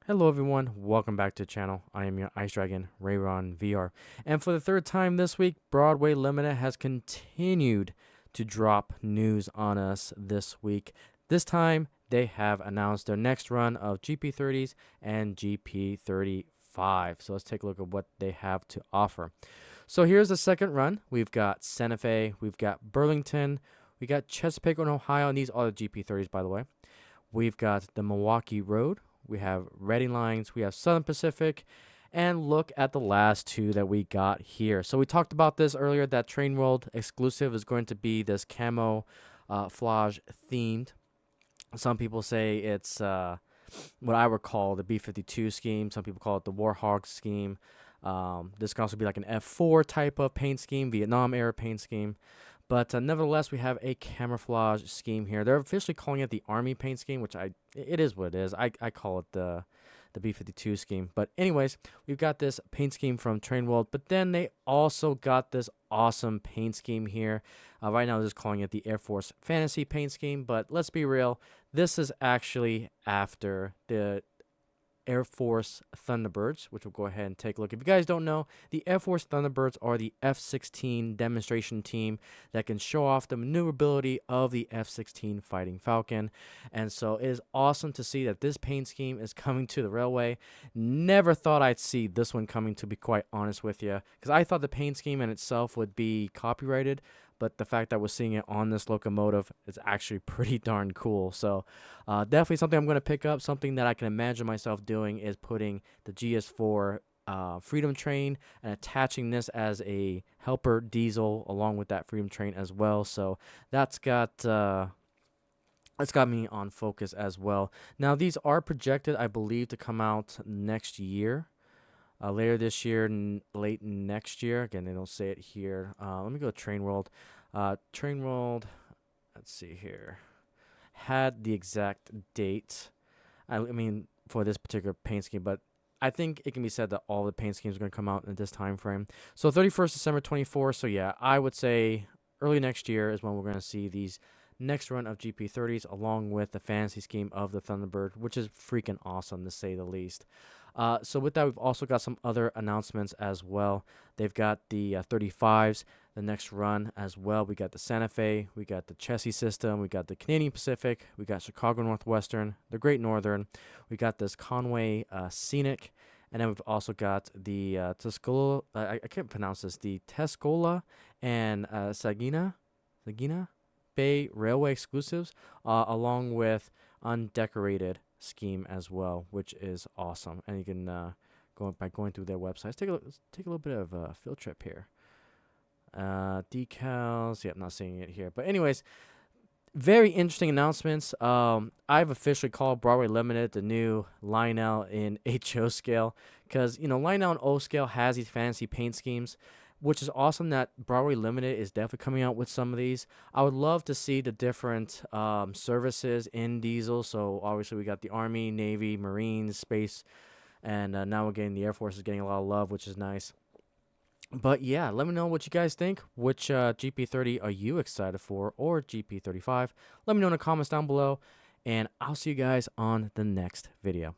Hello everyone, welcome back to the channel. I am your Ice Dragon, RayronVR. And for the third time this week, Broadway Limited has continued to drop news on us this week. This time, they have announced their next run of GP30s and GP35. So let's take a look at what they have to offer. So here's the second run. We've got Santa Fe, we've got Burlington, we got Chesapeake and Ohio, and these are the GP30s, by the way. We've got the Milwaukee Road, we have Reading Lines, we have Southern Pacific, and look at the last two that we got here. So we talked about this earlier, that Train World exclusive is going to be this camo flage themed. Some people say it's what I would call the B-52 scheme. Some people call it the Warhawk scheme. This can also be like an F4 type of paint scheme, Vietnam era paint scheme. But nevertheless, we have a camouflage scheme here. They're officially calling it the Army paint scheme, which it is what it is. I call it the B-52 scheme. But anyways, we've got this paint scheme from Train World, but then they also got this awesome paint scheme here. Right now, they're just calling it the Air Force Fantasy paint scheme, but let's be real. This is actually after the Air Force Thunderbirds, which we'll go ahead and take a look. If you guys don't know, the Air Force Thunderbirds are the F-16 demonstration team that can show off the maneuverability of the F-16 Fighting Falcon. And so it is awesome to see that this paint scheme is coming to the railway. Never thought I'd see this one coming, to be quite honest with you, because I thought the paint scheme in itself would be copyrighted. But the fact that we're seeing it on this locomotive is actually pretty darn cool. So definitely something I'm going to pick up. Something that I can imagine myself doing is putting the GS4 Freedom Train and attaching this as a helper diesel along with that Freedom Train as well. So that's got me on focus as well. Now these are projected, I believe, to come out next year. Later this year and late next year. Again, they don't say it here. Let me go to Train World. Train World, let's see here, had the exact date. I mean, for this particular paint scheme, but I think it can be said that all the paint schemes are going to come out in this time frame. So 31st December 24. So yeah, I would say early next year is when we're going to see these next run of GP30s along with the fantasy scheme of the Thunderbird, which is freaking awesome to say the least. So with that, we've also got some other announcements as well. They've got the 35s, the next run as well. We got the Santa Fe, we got the Chessie system, we got the Canadian Pacific, we got Chicago Northwestern, the Great Northern, we got this Conway Scenic, and then we've also got the Tuscola, I can't pronounce this, the Tescola and Sagina Bay Railway exclusives, along with undecorated scheme as well, which is awesome. And you can by going through their websites, take a little bit of a field trip here. Decals, yep, not seeing it here, but anyways, very interesting announcements. I've officially called Broadway Limited the new Lionel in HO scale, because Lionel in O scale has these fancy paint schemes, which is awesome that Broadway Limited is definitely coming out with some of these. I would love to see the different services in diesel. So obviously we got the Army, Navy, Marines, Space, and now we're getting the Air Force is getting a lot of love, which is nice. But yeah, let me know what you guys think. Which GP30 are you excited for, or GP35? Let me know in the comments down below, and I'll see you guys on the next video.